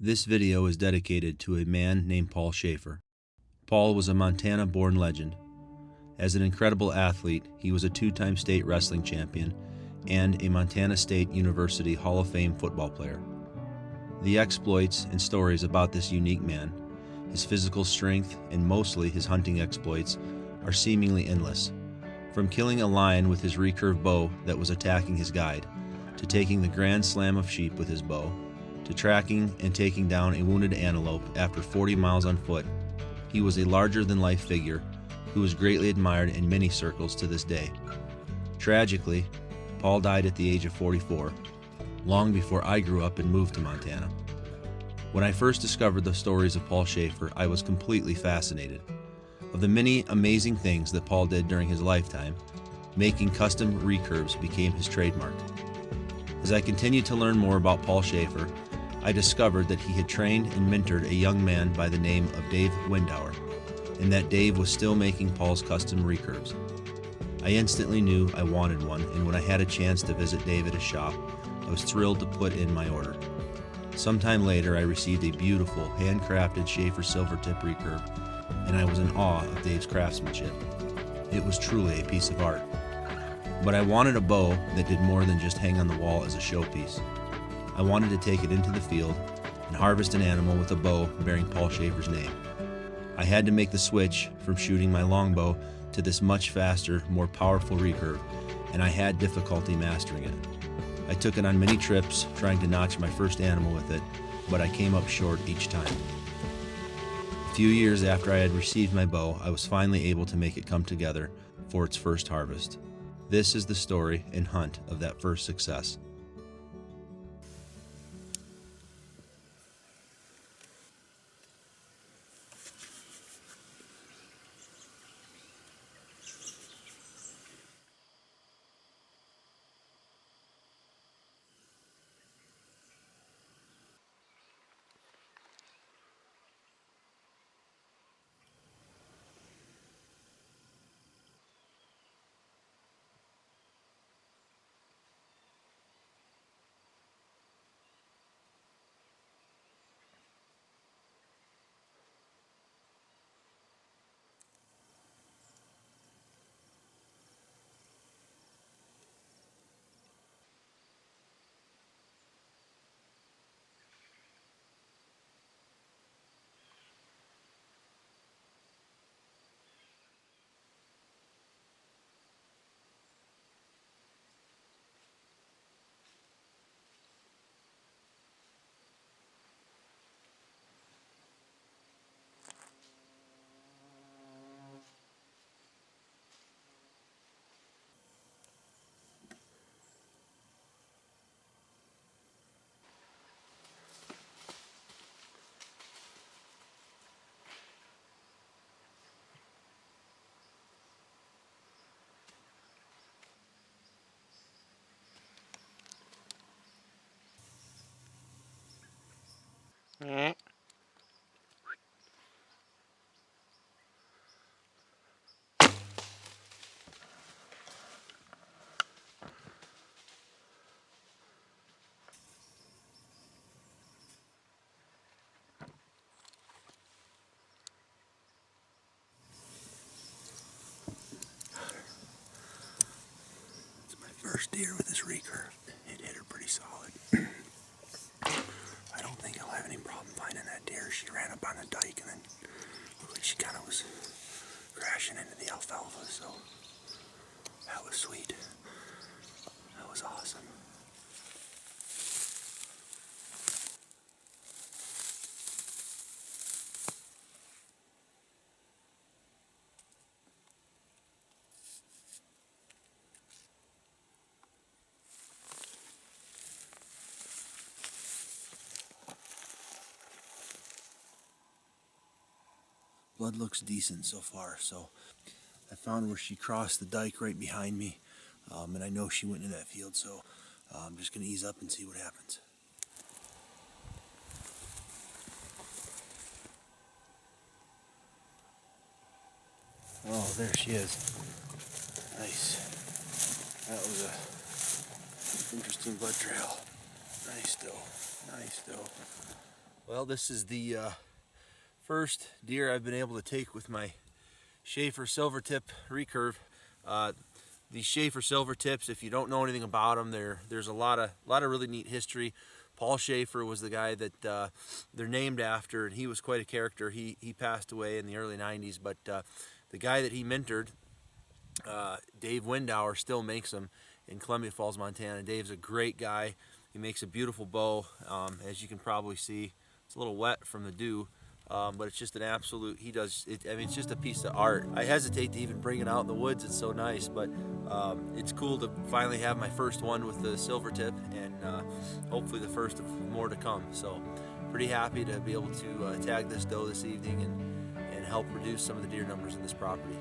This video is dedicated to a man named Paul Schafer. Paul was a Montana-born legend. As an incredible athlete, he was a two-time state wrestling champion and a Montana State University Hall of Fame football player. The exploits and stories about this unique man, his physical strength, and mostly his hunting exploits, are seemingly endless. From killing a lion with his recurve bow that was attacking his guide, to taking the grand slam of sheep with his bow, to tracking and taking down a wounded antelope after 40 miles on foot, he was a larger-than-life figure who was greatly admired in many circles to this day. Tragically, Paul died at the age of 44, long before I grew up and moved to Montana. When I first discovered the stories of Paul Schafer, I was completely fascinated. Of the many amazing things that Paul did during his lifetime, making custom recurves became his trademark. As I continued to learn more about Paul Schafer, I discovered that he had trained and mentored a young man by the name of Dave Windauer, and that Dave was still making Paul's custom recurves. I instantly knew I wanted one, and when I had a chance to visit Dave at his shop, I was thrilled to put in my order. Sometime later, I received a beautiful, handcrafted Schafer Silvertip recurve, and I was in awe of Dave's craftsmanship. It was truly a piece of art. But I wanted a bow that did more than just hang on the wall as a showpiece. I wanted to take it into the field and harvest an animal with a bow bearing Paul Schafer's name. I had to make the switch from shooting my longbow to this much faster, more powerful recurve, and I had difficulty mastering it. I took it on many trips trying to notch my first animal with it, but I came up short each time. A few years after I had received my bow, I was finally able to make it come together for its first harvest. This is the story and hunt of that first success. First deer with this recurve. It hit her pretty solid. I don't think I'll have any problem finding that deer. She ran up on the dike and then looked like she kind of was crashing into the alfalfa, so that was sweet. That was awesome. Blood looks decent so far, so I found where she crossed the dike right behind me, and I know she went into that field, so I'm just going to ease up and see what happens. Oh, there she is. Nice. That was a interesting blood trail. Nice though. Nice though. Well, this is the first deer I've been able to take with my Schafer Silvertip recurve. These Schafer Silvertips, if you don't know anything about them, there's a lot of really neat history. Paul Schafer was the guy that they're named after, and he was quite a character. He passed away in the early 90s, but the guy that he mentored, Dave Windauer, still makes them in Columbia Falls, Montana. Dave's a great guy. He makes a beautiful bow, as you can probably see. It's a little wet from the dew, but it's just an absolute, he does it. I mean, it's just a piece of art. I hesitate to even bring it out in the woods, it's so nice, but it's cool to finally have my first one with the Silvertip, and hopefully the first of more to come. So pretty happy to be able to tag this doe this evening and help reduce some of the deer numbers in this property.